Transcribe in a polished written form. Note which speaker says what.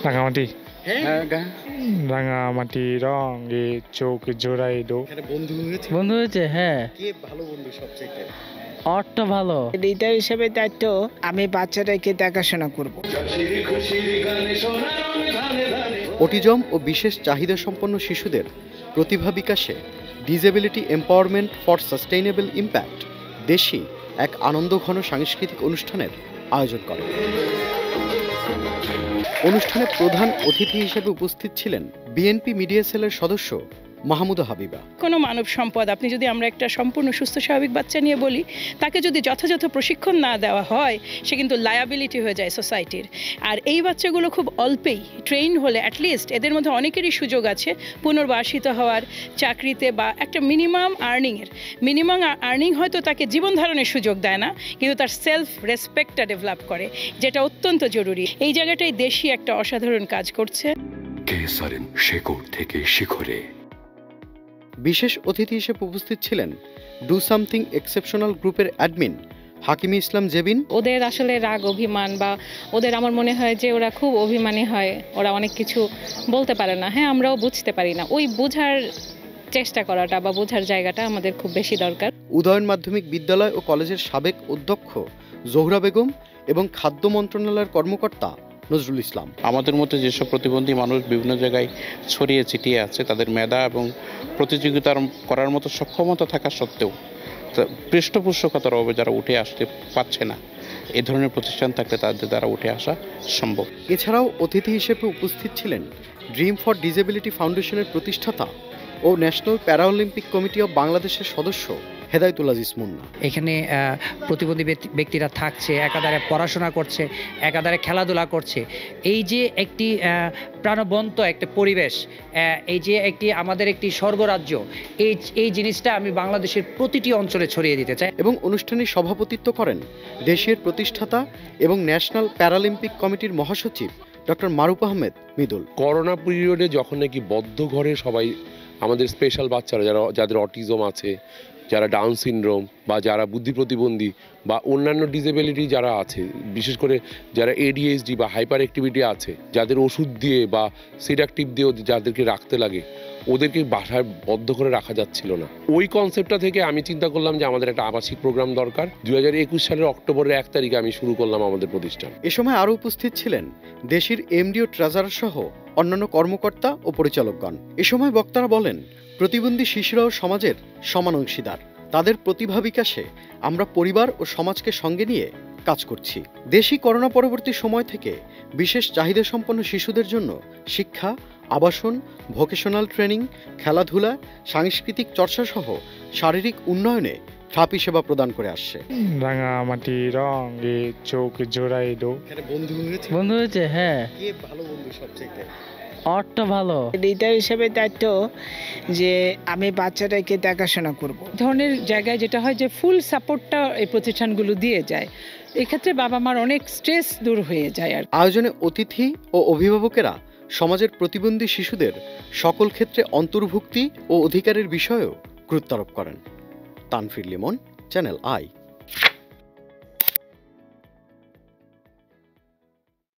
Speaker 1: রাঙামাটি
Speaker 2: হ্যাঁ
Speaker 1: রাঙামাটি রং এ চোখ জোড়াই দো।
Speaker 3: বন্ধু হয়েছে, হ্যাঁ।
Speaker 2: কে ভালো বন্ধু সবচেয়ে?
Speaker 3: অর্থ ভালো।
Speaker 4: লিডার হিসেবে দায়িত্ব আমি বাচ্চাটাকে দেখাশোনা করব।
Speaker 2: অটিজম ও বিশেষ চাহিদা সম্পন্ন শিশুদের প্রতিভা বিকাশে disability empowerment for sustainable impact দেশি এক আনন্দঘন সাংস্কৃতিক অনুষ্ঠানের আয়োজন করে। অনুষ্ঠানে প্রধান অতিথি হিসেবে উপস্থিত ছিলেন বিএনপি মিডিয়া সেলের সদস্য মাহমুদা হাবিবা।
Speaker 5: কোনো মানব সম্পদ আপনি যদি আমরা একটা সম্পূর্ণ সুস্থ স্বাভাবিক বাচ্চা নিয়ে বলি, তাকে যদি যথাযথ প্রশিক্ষণ না দেওয়া হয়, সে কিন্তু লায়াবিলিটি হয়ে যায় সোসাইটির। আর এই বাচ্চাগুলো খুব অল্পেই ট্রেন হলে অ্যাটলিস্ট এদের মধ্যে অনেকেরই সুযোগ আছে পুনর্বাসিত হওয়ার, চাকরিতে বা একটা মিনিমাম আর্নিং হয়তো তাকে জীবন ধারণের সুযোগ দেয় না, কিন্তু তার সেলফ রেসপেক্টটা ডেভেলপ করে, যেটা অত্যন্ত জরুরি। এই জায়গাটাই দেশি একটা অসাধারণ কাজ করছে।
Speaker 6: শেকড় থেকে শিখরে।
Speaker 2: বিশেষ অতিথি হিসেবে উপস্থিত ছিলেন ডু সামথিং এক্সেপশনাল গ্রুপের অ্যাডমিন হাকিমি ইসলাম জেবিন।
Speaker 7: ওদের আসলে রাগ অভিমান বা ওদের আমার মনে হয় যে ওরা খুব অভিমানী হয়, ওরা অনেক কিছু বলতে পারে না। হ্যাঁ, আমরাও বুঝতে পারি না, ওই বোঝার চেষ্টা করাটা বা বোঝার জায়গাটা আমাদের খুব বেশি দরকার।
Speaker 2: উদয়ন মাধ্যমিক বিদ্যালয় ও কলেজের সাবেক অধ্যক্ষ জোহরা বেগম এবং খাদ্য মন্ত্রণালয়ের কর্মকর্তা নজরুল ইসলাম।
Speaker 8: আমাদের মধ্যে যেসব প্রতিবন্ধী মানুষ বিভিন্ন জায়গায় ছড়িয়ে ছিটিয়ে আছে, তাদের মেধা এবং প্রতিযোগিতা করার মতো সক্ষমতা থাকা সত্ত্বেও পৃষ্ঠপোষকতার অভাবে যারা উঠে আসতে পারছে না, এই ধরনের প্রতিষ্ঠান থাকলে তাদের দ্বারা উঠে আসা সম্ভব।
Speaker 2: এছাড়াও অতিথি হিসেবে উপস্থিত ছিলেন ড্রিম ফর ডিসেবিলিটি ফাউন্ডেশনের প্রতিষ্ঠাতা ও ন্যাশনাল প্যারাঅলিম্পিক কমিটি অব বাংলাদেশের সদস্য হেদায়েতুল আজিজ মুন্না।
Speaker 3: এখানে প্রতিবন্ধী ব্যক্তিরা থাকছে, একাধারে পড়াশোনা করছে, একাধারে খেলাধুলা করছে। এই যে একটি প্রাণবন্ত একটা পরিবেশ, এই যে আমাদের একটি স্বর্গরাজ্য, এই জিনিসটা আমি বাংলাদেশের প্রতিটি অঞ্চলে ছড়িয়ে দিতে চাই।
Speaker 2: এবং অনুষ্ঠানে সভাপতিত্ব করেন দেশের প্রতিষ্ঠাতা এবং ন্যাশনাল প্যারালিম্পিক কমিটির মহাসচিব ডক্টর মারুফ আহমেদ মৃদুল।
Speaker 6: করোনা পিরিয়ডে যখন নাকি বদ্ধ ঘরে সবাই আমাদের স্পেশাল বাচ্চারা যাদের অটিজম আছে, যারা ডাউন সিনড্রোম বা যারা বুদ্ধি প্রতিবন্ধী বা অন্যান্য ডিসেবিলিটি যারা আছে, বিশেষ করে যারা এডিএইচডি বা হাইপার অ্যাক্টিভিটি আছে, যাদের ওষুধ দিয়ে বা সিডাকটিভ দিয়েও যাদেরকে রাখতে লাগে, ওদেরকে বাসায় বদ্ধ করে রাখা যাচ্ছিল না। ওই কনসেপ্টটা থেকে আমি চিন্তা করলাম যে আমাদের একটা আবাসিক প্রোগ্রাম দরকার। 2021 সালের অক্টোবরের 1 তারিখে আমি শুরু করলাম আমাদের প্রতিষ্ঠান।
Speaker 2: এ সময় আরও উপস্থিত ছিলেন দেশের এমডি ও ট্রেজারার সহ অন্যান্য কর্মকর্তা ও পরিচালকগণ। এ সময় বক্তারা বলেন, প্রতিবন্ধী শিশুরাও সমাজের সমান অংশীদার। তাদের প্রতিভা বিকাশে আমরা পরিবার ও সমাজকে সঙ্গে নিয়ে কাজ করছি। দেশি করোনা পরবর্তী সময় থেকে বিশেষ চাহিদা সম্পন্ন শিশুদের জন্য শিক্ষা, আবাসন, ভোকেশনাল ট্রেনিং, খেলাধুলা, সাংস্কৃতিক চর্চা সহ শারীরিক উন্নয়নে থাপি সেবা প্রদান করে আসছে।
Speaker 1: রাঙামাটি রং এ চোখ জোড়াই দো।
Speaker 3: বন্ধু হয়েছে, হ্যাঁ।
Speaker 2: কে ভালো বন্ধু সবচেয়ে?
Speaker 3: অর্থ ভালো।
Speaker 4: লিডার হিসেবে দায়িত্ব যে আমি বাচ্চাটাকে দেখাশোনা করব।
Speaker 5: ধরনের জায়গায় যেটা হয় যে ফুল সাপোর্টটা এই প্রতিষ্ঠানগুলো দিয়ে যায়, এক্ষেত্রে বাবা মার অনেক স্ট্রেস দূর হয়ে যায়। আর
Speaker 2: আয়োজনে অতিথি ও অভিভাবকেরা সমাজের প্রতিবন্ধী শিশুদের সকল ক্ষেত্রে অন্তর্ভুক্তি ও অধিকারের বিষয়েও গুরুত্ব আরোপ করেন। Tanfir Limon, channel I.